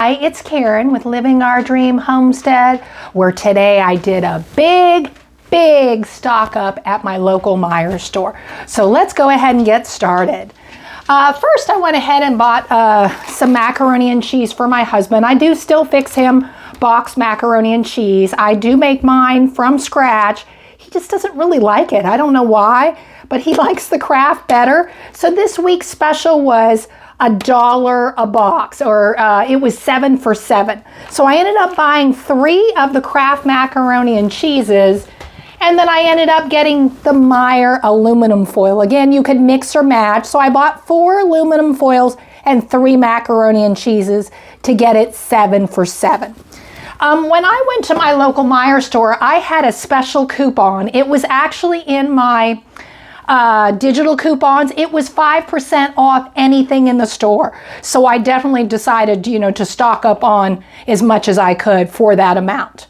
Hi, it's Karen with Living Our Dream Homestead, where today I did a big stock up at my local Meijer store. So let's go ahead and get started. First, I went ahead and bought some macaroni and cheese for my husband. I do still fix him boxed macaroni and cheese. I do make mine from scratch. He just doesn't really like it. I don't know why, but he likes the Kraft better. So this week's special was $1 a box, or it was 7 for $7. So I ended up buying 3 of the Kraft macaroni and cheeses, and then I ended up getting the Meijer aluminum foil. Again, you could mix or match. So I bought 4 aluminum foils and 3 macaroni and cheeses to get it 7 for $7. When I went to my local Meijer store, I had a special coupon. It was actually in my digital coupons. It was 5% off anything in the store. So I definitely decided, to stock up on as much as I could for that amount.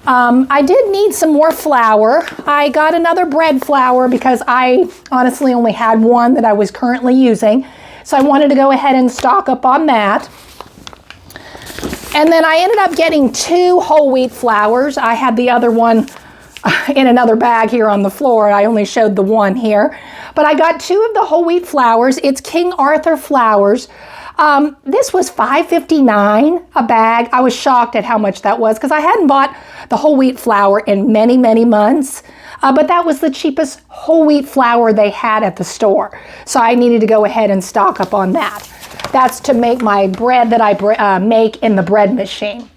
I did need some more flour. I got another bread flour because I honestly only had one that I was currently using. So I wanted to go ahead and stock up on that. And then I ended up getting 2 whole wheat flours. I had the other one in another bag here on the floor. I only showed the one here. But I got 2 of the whole wheat flours. It's King Arthur flours. This was $5.59 a bag. I was shocked at how much that was because I hadn't bought the whole wheat flour in many months. But that was the cheapest whole wheat flour they had at the store. So I needed to go ahead and stock up on that. That's to make my bread that I make in the bread machine.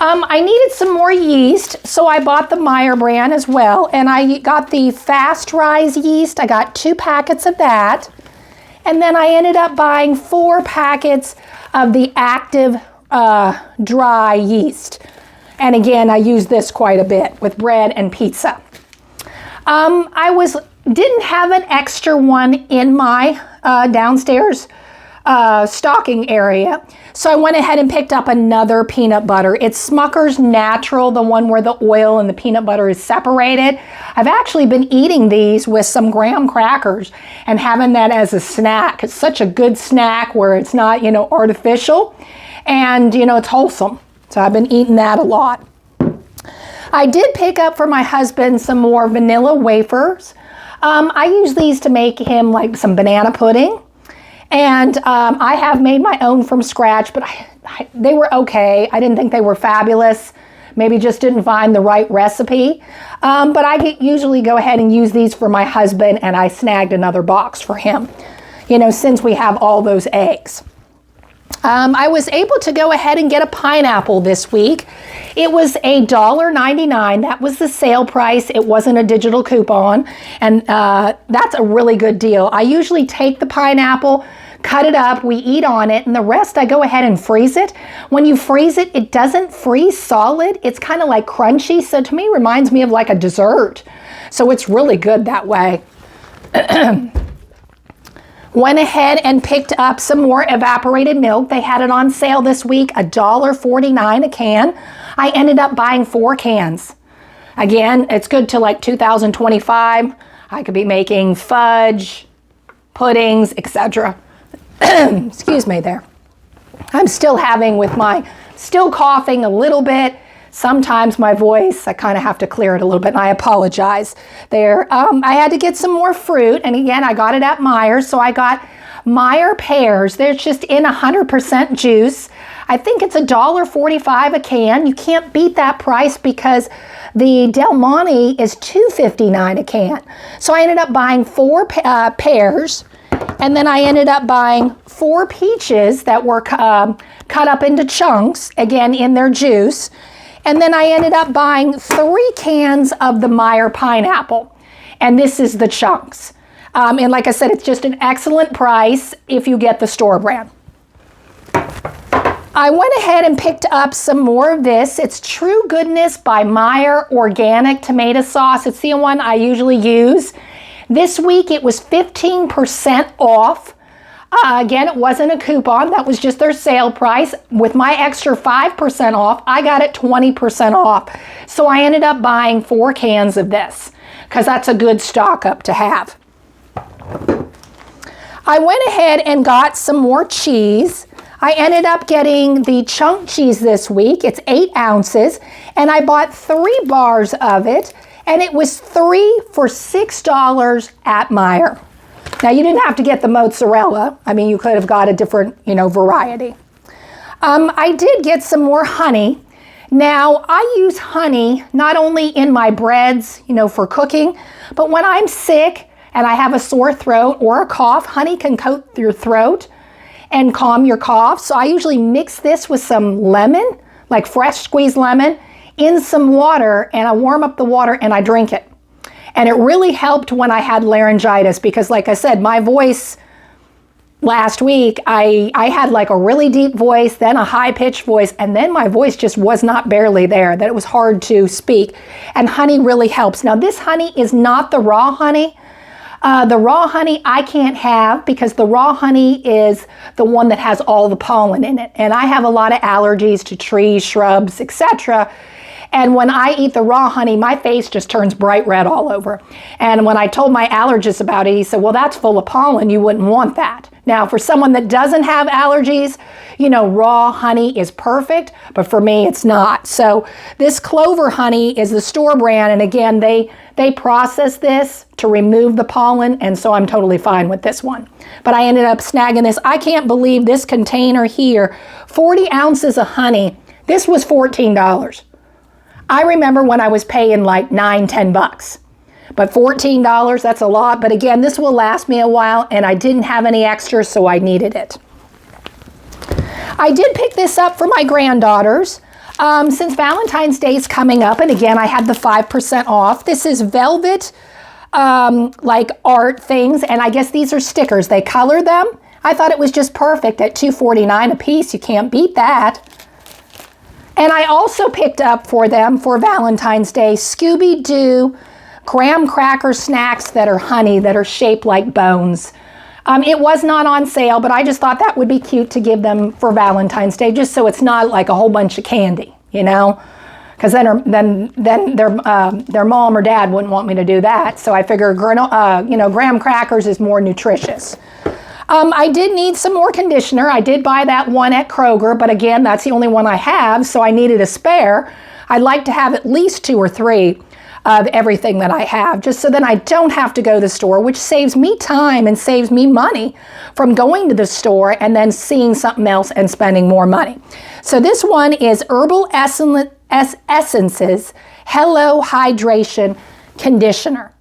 I needed some more yeast, so I bought the Meijer brand as well, and I got the Fast Rise yeast. I got 2 packets of that, and then I ended up buying 4 packets of the Active dry yeast. And again, I use this quite a bit with bread and pizza. I didn't have an extra one in my downstairs stocking area. So I went ahead and picked up another peanut butter. It's Smucker's Natural, the one where the oil and the peanut butter is separated. I've actually been eating these with some graham crackers and having that as a snack. It's such a good snack where it's not, artificial and, it's wholesome. So I've been eating that a lot. I did pick up for my husband some more vanilla wafers. I use these to make him like some banana pudding. And I have made my own from scratch, but they were okay. I didn't think they were fabulous. Maybe just didn't find the right recipe. But I usually go ahead and use these for my husband, and I snagged another box for him, since we have all those eggs. I was able to go ahead and get a pineapple this week. It was $1.99. That was the sale price. It wasn't a digital coupon, and that's a really good deal. I usually take the pineapple, cut it up, we eat on it, and the rest I go ahead and freeze it. When you freeze it, it doesn't freeze solid. It's kind of like crunchy, so to me, it reminds me of like a dessert. So it's really good that way. Went ahead and picked up some more evaporated milk. They had it on sale this week, $1.49 a can. I ended up buying 4 cans. Again, it's good till like 2025. I could be making fudge, puddings, etc. Excuse me there. I'm still still coughing a little bit. Sometimes my voice, I kind of have to clear it a little bit, and I apologize there. I had to get some more fruit, and again, I got it at Meijer, so I got Meijer pears. They're just in 100% juice. I think it's $1.45 a can. You can't beat that price because the Del Monte is $2.59 a can. So I ended up buying 4 pears, and then I ended up buying 4 peaches that were cut up into chunks, again in their juice. And then I ended up buying 3 cans of the Meijer pineapple. And this is the chunks. And like I said, it's just an excellent price if you get the store brand. I went ahead and picked up some more of this. It's True Goodness by Meijer Organic Tomato Sauce. It's the one I usually use. This week it was 15% off. Again, it wasn't a coupon. That was just their sale price. With my extra 5% off, I got it 20% off. So I ended up buying 4 cans of this because that's a good stock up to have. I went ahead and got some more cheese. I ended up getting the chunk cheese this week. It's 8 ounces, and I bought 3 bars of it, and it was 3 for $6 at Meijer. Now, you didn't have to get the mozzarella. I mean, you could have got a different, variety. I did get some more honey. Now, I use honey not only in my breads, for cooking, but when I'm sick and I have a sore throat or a cough, honey can coat your throat and calm your cough. So I usually mix this with some lemon, like fresh squeezed lemon, in some water, and I warm up the water and I drink it. And it really helped when I had laryngitis because, like I said, my voice last week, I had like a really deep voice, then a high-pitched voice, and then my voice just was not barely there, that it was hard to speak. And honey really helps. Now, this honey is not the raw honey. The raw honey I can't have because the raw honey is the one that has all the pollen in it. And I have a lot of allergies to trees, shrubs, etc. And when I eat the raw honey, my face just turns bright red all over. And when I told my allergist about it, he said, well, that's full of pollen. You wouldn't want that. Now, for someone that doesn't have allergies, raw honey is perfect, but for me, it's not. So this Clover honey is the store brand. And again, they process this to remove the pollen. And so I'm totally fine with this one. But I ended up snagging this. I can't believe this container here, 40 ounces of honey. This was $14. I remember when I was paying like $9, $10. But $14, that's a lot. But again, this will last me a while, and I didn't have any extras, so I needed it. I did pick this up for my granddaughters. Since Valentine's Day is coming up, and again, I had the 5% off. This is velvet, like art things, and I guess these are stickers. They color them. I thought it was just perfect at $2.49 a piece. You can't beat that. And I also picked up for them for Valentine's Day Scooby-Doo graham cracker snacks that are honey, that are shaped like bones. It was not on sale, but I just thought that would be cute to give them for Valentine's Day, just so it's not like a whole bunch of candy, because then their mom or dad wouldn't want me to do that. So I figure, graham crackers is more nutritious. I did need some more conditioner. I did buy that one at Kroger, but again, that's the only one I have, so I needed a spare. I'd like to have at least 2 or 3 of everything that I have, just so then I don't have to go to the store, which saves me time and saves me money from going to the store and then seeing something else and spending more money. So this one is Herbal Essences Hello Hydration Conditioner.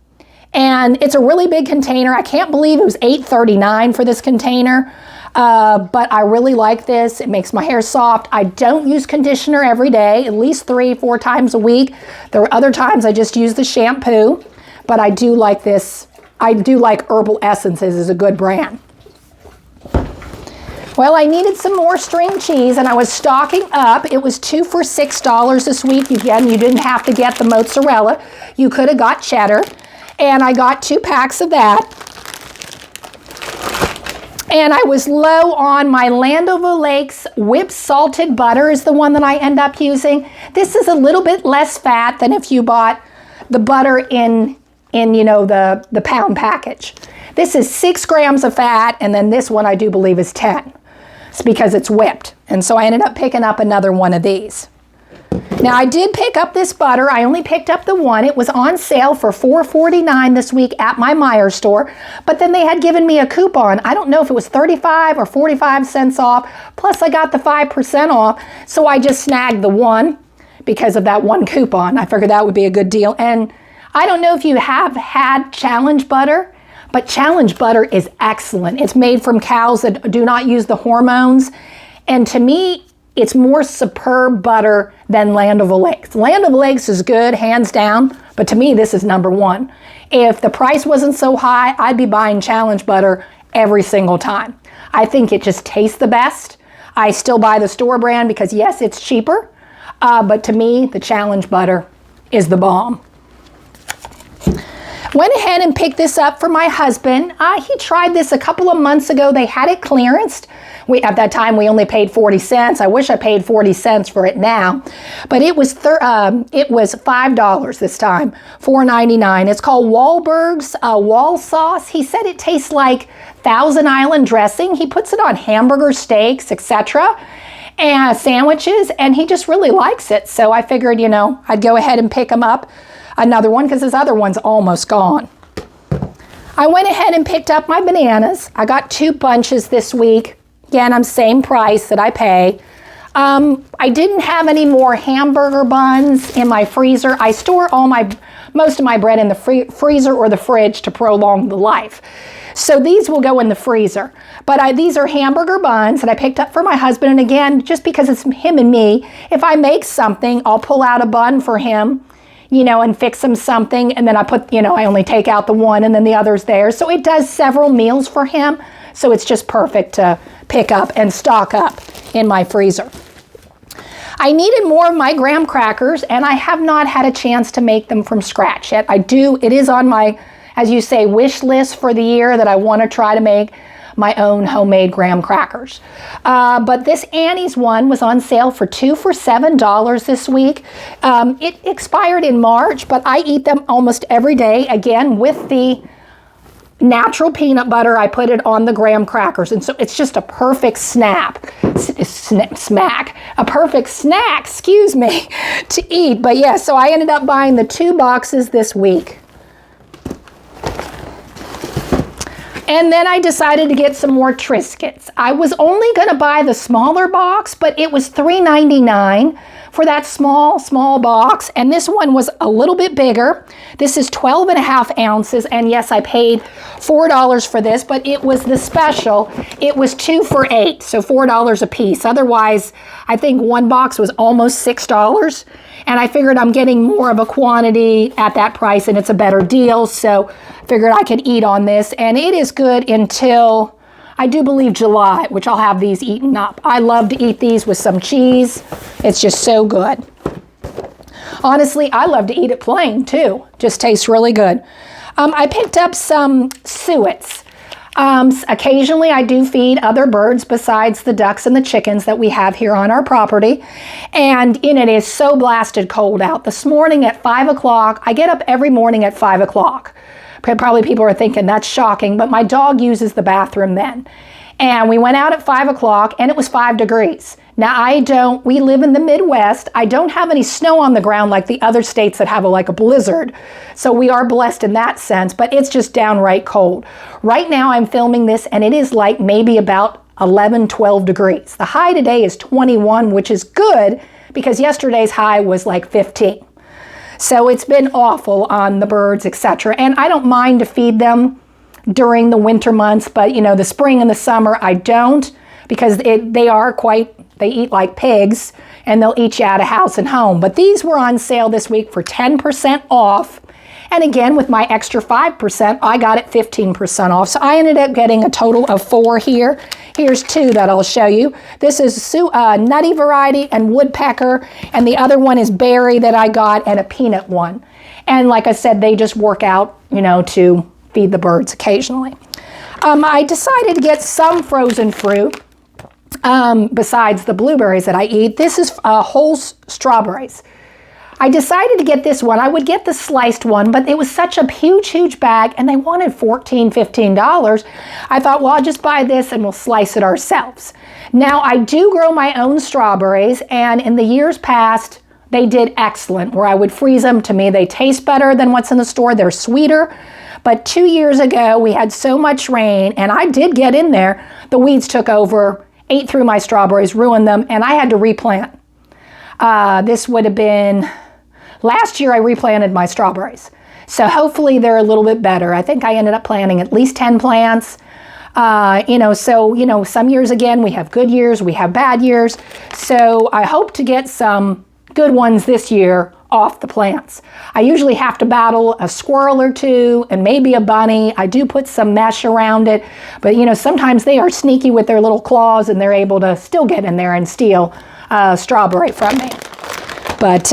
And it's a really big container. I can't believe it was $8.39 for this container, but I really like this. It makes my hair soft. I don't use conditioner every day, at least 3-4 times a week. There are other times I just use the shampoo, but I do like this. I do like Herbal Essences is a good brand. Well, I needed some more string cheese, and I was stocking up. It was 2 for $6 this week. Again, you didn't have to get the mozzarella. You could have got cheddar. And I got 2 packs of that. And I was low on my Land O'Lakes whipped salted butter is the one that I end up using. This is a little bit less fat than if you bought the butter in the pound package. This is 6 grams of fat, and then this one I do believe is 10. It's because it's whipped. And so I ended up picking up another one of these. Now, I did pick up this butter. I only picked up the one. It was on sale for $4.49 this week at my Meijer store, but then they had given me a coupon. I don't know if it was 35 or 45 cents off, plus I got the 5% off, so I just snagged the one because of that one coupon. I figured that would be a good deal. And I don't know if you have had Challenge butter, but Challenge butter is excellent. It's made from cows that do not use the hormones, and to me, it's more superb butter than Land O'Lakes. Land O'Lakes is good, hands down, but to me, this is number one. If the price wasn't so high, I'd be buying Challenge butter every single time. I think it just tastes the best. I still buy the store brand because, yes, it's cheaper, but to me, the Challenge butter is the bomb. Went ahead and picked this up for my husband. He tried this a couple of months ago. They had it clearanced. At that time, we only paid 40 cents. I wish I paid 40 cents for it now. But it was $5 this time, $4.99. It's called Wahlberg's Wall Sauce. He said it tastes like Thousand Island dressing. He puts it on hamburger, steaks, etc. and sandwiches, and he just really likes it. So I figured, you know, I'd go ahead and pick him up another one because his other one's almost gone. I went ahead and picked up my bananas. I got 2 bunches this week. Again, I'm same price that I pay. I didn't have any more hamburger buns in my freezer. I store most of my bread in the freezer or the fridge to prolong the life. So these will go in the freezer. But these are hamburger buns that I picked up for my husband. And again, just because it's him and me, if I make something, I'll pull out a bun for him, you know, and fix him something. And then I put, you know, I only take out the one and then the other's there. So it does several meals for him. So it's just perfect to pick up and stock up in my freezer. I needed more of my graham crackers, and I have not had a chance to make them from scratch yet. It is on my, as you say, wish list for the year that I want to try to make my own homemade graham crackers. But this Annie's one was on sale for 2 for $7 this week. It expired in March, but I eat them almost every day, again, with the natural peanut butter. I put it on the graham crackers, and so it's just a perfect a perfect snack, excuse me, to eat. But yeah, so I ended up buying the 2 boxes this week. And then I decided to get some more Triscuits. I was only going to buy the smaller box, but it was $3.99 for that small box. And this one was a little bit bigger. This is 12.5 ounces. And yes, I paid $4 for this, but it was the special. It was 2 for $8, so $4 a piece. Otherwise, I think one box was almost $6. And I figured I'm getting more of a quantity at that price, and it's a better deal. So I figured I could eat on this. And it is good until, I do believe, July, which I'll have these eaten up. I love to eat these with some cheese. It's just so good. Honestly, I love to eat it plain too. Just tastes really good. I picked up some suets. Occasionally I do feed other birds besides the ducks and the chickens that we have here on our property. And it is so blasted cold out. This morning at 5 o'clock, I get up every morning at 5 o'clock. Probably people are thinking that's shocking, but my dog uses the bathroom then. And we went out at 5 o'clock and it was 5 degrees. Now we live in the Midwest. I don't have any snow on the ground like the other states that have like a blizzard. So we are blessed in that sense, but it's just downright cold. Right now I'm filming this and it is like maybe about 11, 12 degrees. The high today is 21, which is good because yesterday's high was like 15. So it's been awful on the birds, etc. And I don't mind to feed them during the winter months, but the spring and the summer I don't, because they eat like pigs and they'll eat you out of house and home. But these were on sale this week for 10% off. And again, with my extra 5%, I got it 15% off. So I ended up getting a total of 4 here. Here's 2 that I'll show you. This is nutty variety and woodpecker, and the other one is berry that I got, and a peanut one. And like I said, they just work out, to feed the birds occasionally. I decided to get some frozen fruit besides the blueberries that I eat. This is whole strawberries. I decided to get this one. I would get the sliced one, but it was such a huge bag and they wanted $14, $15. I thought, well, I'll just buy this and we'll slice it ourselves. Now, I do grow my own strawberries, and in the years past, they did excellent where I would freeze them. To me, they taste better than what's in the store. They're sweeter. But 2 years ago, we had so much rain, and I did get in there. The weeds took over, ate through my strawberries, ruined them, and I had to replant. This would have been, last year I replanted my strawberries. So hopefully they're a little bit better. I think I ended up planting at least 10 plants. Some years, again, we have good years, we have bad years. So I hope to get some good ones this year off the plants. I usually have to battle a squirrel or 2 and maybe a bunny. I do put some mesh around it, but sometimes they are sneaky with their little claws and they're able to still get in there and steal strawberry from me. But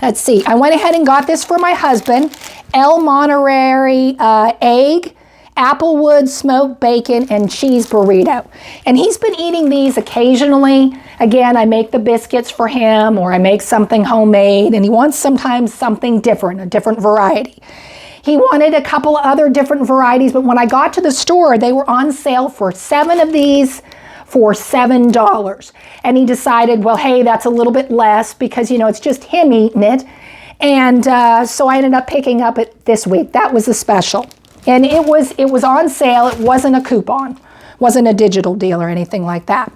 let's see, I went ahead and got this for my husband. El Monterey egg, applewood smoked bacon, and cheese burrito. And he's been eating these occasionally. Again, I make the biscuits for him, or I make something homemade, and he wants sometimes something different, a different variety. He wanted a couple of other different varieties, but when I got to the store, they were on sale for 7 of these for $7. And he decided, well, hey, that's a little bit less because, you know, it's just him eating it. And so I ended up picking up it this week. That was a special. And it was on sale. It wasn't a coupon. Wasn't a digital deal or anything like that.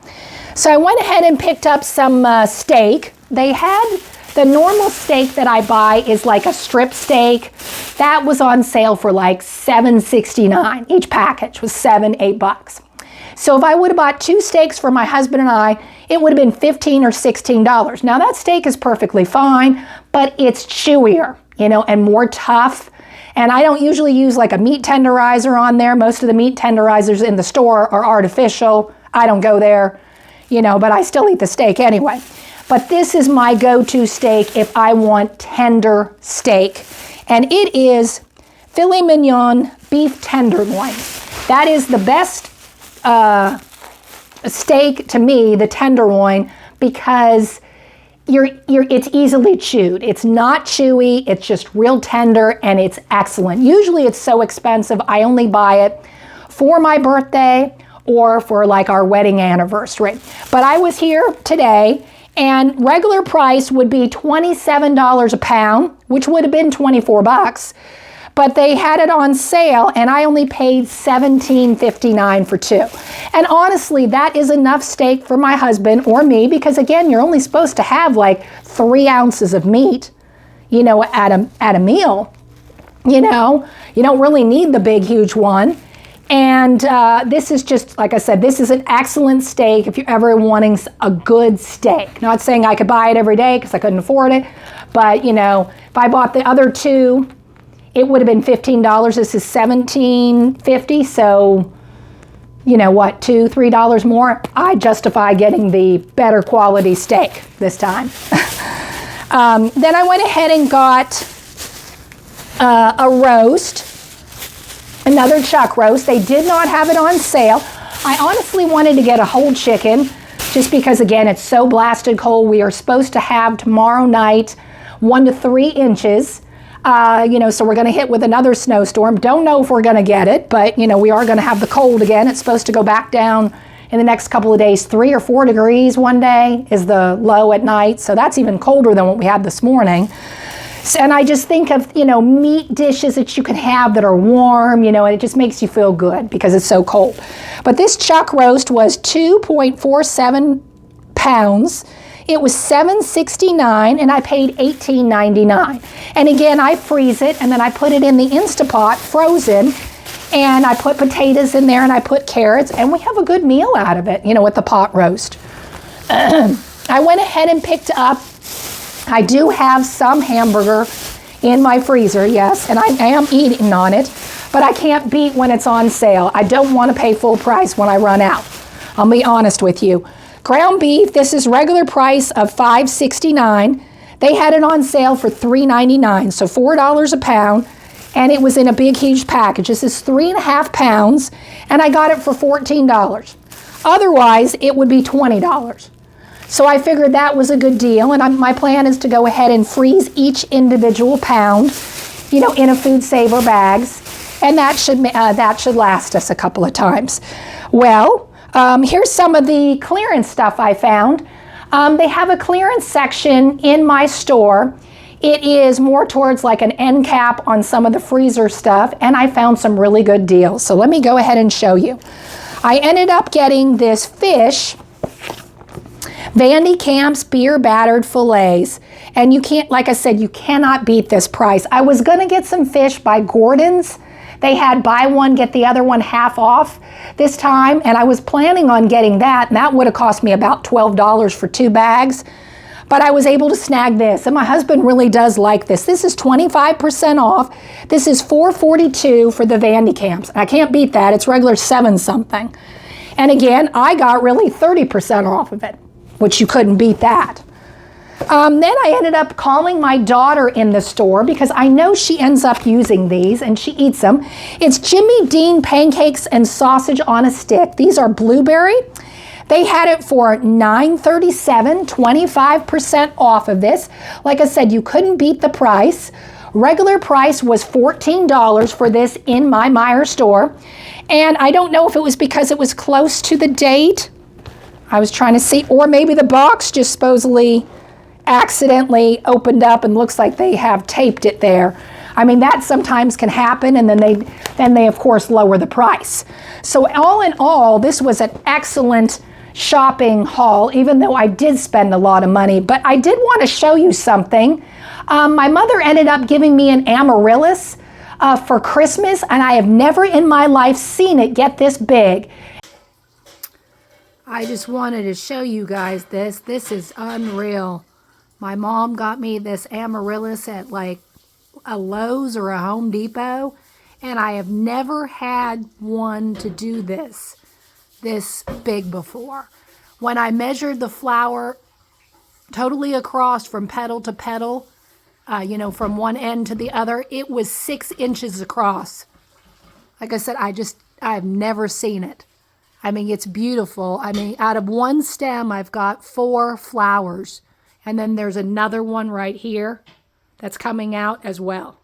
So I went ahead and picked up some steak. They had the normal steak that I buy is like a strip steak. That was on sale for like $7.69. Each package was $7-8. So if I would have bought 2 steaks for my husband and I, it would have been $15 or $16. Now that steak is perfectly fine, but it's chewier, you know, and more tough. And I don't usually use like a meat tenderizer on there. Most of the meat tenderizers in the store are artificial. I don't go there, you know, but I still eat the steak anyway. But this is my go-to steak if I want tender steak. And it is filet mignon beef tenderloin. That is the best steak to me, the tenderloin, because it's easily chewed. It's not chewy, it's just real tender, and it's excellent. Usually it's so expensive, I only buy it for my birthday or for like our wedding anniversary. But I was here today, and regular price would be $27 a pound, which would have been $24. But they had it on sale, and I only paid $17.59 for 2. And honestly, that is enough steak for my husband or me, because again, you're only supposed to have like 3 ounces of meat, you know, at a meal. You know, you don't really need the big, huge one. And this is just, like I said, this is an excellent steak if you're ever wanting a good steak. Not saying I could buy it every day because I couldn't afford it, but you know, if I bought the other 2, it would have been $15. This is $17.50, so you know what, $2-3 more. I justify getting the better quality steak this time. Then I went ahead and got a roast, another chuck roast. They did not have it on sale. I honestly wanted to get a whole chicken just because, again, it's so blasted cold. We are supposed to have tomorrow night 1 to 3 inches. You know, so we're going to hit with another snowstorm. Don't know if we're going to get it, but, you know, we are going to have the cold again. It's supposed to go back down in the next couple of days. 3 or 4 degrees one day is the low at night. So that's even colder than what we had this morning. So, and I just think of, you know, meat dishes that you can have that are warm, you know, and it just makes you feel good because it's so cold. But this chuck roast was 2.47 pounds. It was $7.69, and I paid $18.99. And again, I freeze it, and then I put it in the Instapot, frozen, and I put potatoes in there, and I put carrots, and we have a good meal out of it, you know, with the pot roast. I went ahead and picked up, I do have some hamburger in my freezer, yes, and I am eating on it, but I can't beat when it's on sale. I don't want to pay full price when I run out. I'll be honest with you. Ground beef, this is regular price of $5.69. They had it on sale for $3.99, so $4 a pound, and it was in a big, huge package. This is 3.5 pounds, and I got it for $14. Otherwise, it would be $20. So I figured that was a good deal, and my plan is to go ahead and freeze each individual pound, you know, in a food saver bags, and that should last us a couple of times. Well, here's some of the clearance stuff I found. They have a clearance section in my store. It is more towards like an end cap on some of the freezer stuff, and I found some really good deals. So let me go ahead and show you. I ended up getting this fish, Vandy Camp's beer battered fillets, and you can't, like I said, you cannot beat this price. I was gonna get some fish by Gordon's. They had buy one, get the other one half off this time, and I was planning on getting that, and that would have cost me about $12 for 2 bags. But I was able to snag this, and my husband really does like this. This is 25% off. This is $4.42 for the Vandy Camps. I can't beat that. It's regular 7-something. And again, I got really 30% off of it, which you couldn't beat that. Then I ended up calling my daughter in the store because I know she ends up using these and she eats them. It's Jimmy Dean pancakes and sausage on a stick. These are blueberry. They had it for $9.37, 25% off of this. Like I said, you couldn't beat the price. Regular price was $14 for this in my Meijer store. And I don't know if it was because it was close to the date. I was trying to see, or maybe the box just supposedly accidentally opened up and looks like they have taped it there. I mean, that sometimes can happen, and then they of course lower the price. So all in all, this was an excellent shopping haul, even though I did spend a lot of money. But I did want to show you something. My mother ended up giving me an amaryllis for Christmas, and I have never in my life seen it get this big. I just wanted to show you guys this. This is unreal. My mom got me this amaryllis at like a Lowe's or a Home Depot, and I have never had one to do this big before. When I measured the flower totally across from petal to petal, from one end to the other, it was 6 inches across. Like I said, I've never seen it. I mean, it's beautiful. I mean, out of one stem, I've got 4 flowers. And then there's another one right here that's coming out as well.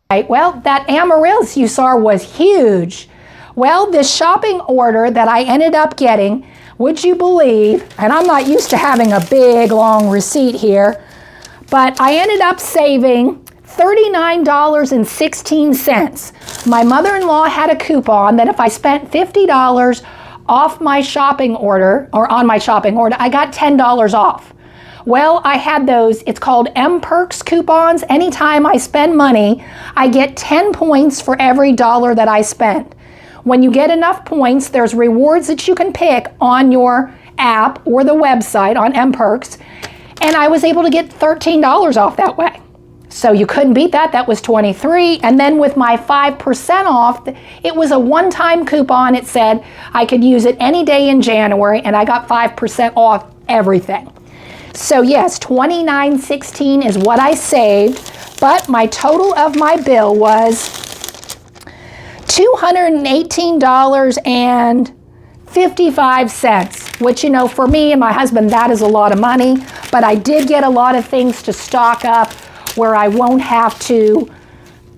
Right, well, that amaryllis you saw was huge. Well, this shopping order that I ended up getting, would you believe, and I'm not used to having a big, long receipt here, but I ended up saving $39.16. My mother-in-law had a coupon that if I spent $50 off my shopping order, or on my shopping order, I got $10 off. Well, I had those, it's called M-Perks coupons. Anytime I spend money, I get 10 points for every dollar that I spend. When you get enough points, there's rewards that you can pick on your app or the website on M-Perks, and I was able to get $13 off that way. So you couldn't beat that. That was $23. And then with my 5% off, it was a one-time coupon. It said I could use it any day in January, and I got 5% off everything. So yes, $29.16 is what I saved, but my total of my bill was $218.55, which, for me and my husband, that is a lot of money, but I did get a lot of things to stock up where I won't have to,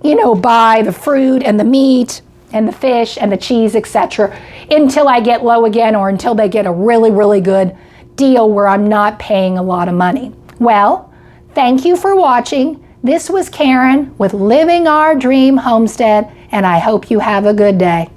buy the fruit and the meat and the fish and the cheese, etc., until I get low again, or until they get a really, really good deal where I'm not paying a lot of money. Well, thank you for watching. This was Karen with Living Our Dream Homestead, and I hope you have a good day.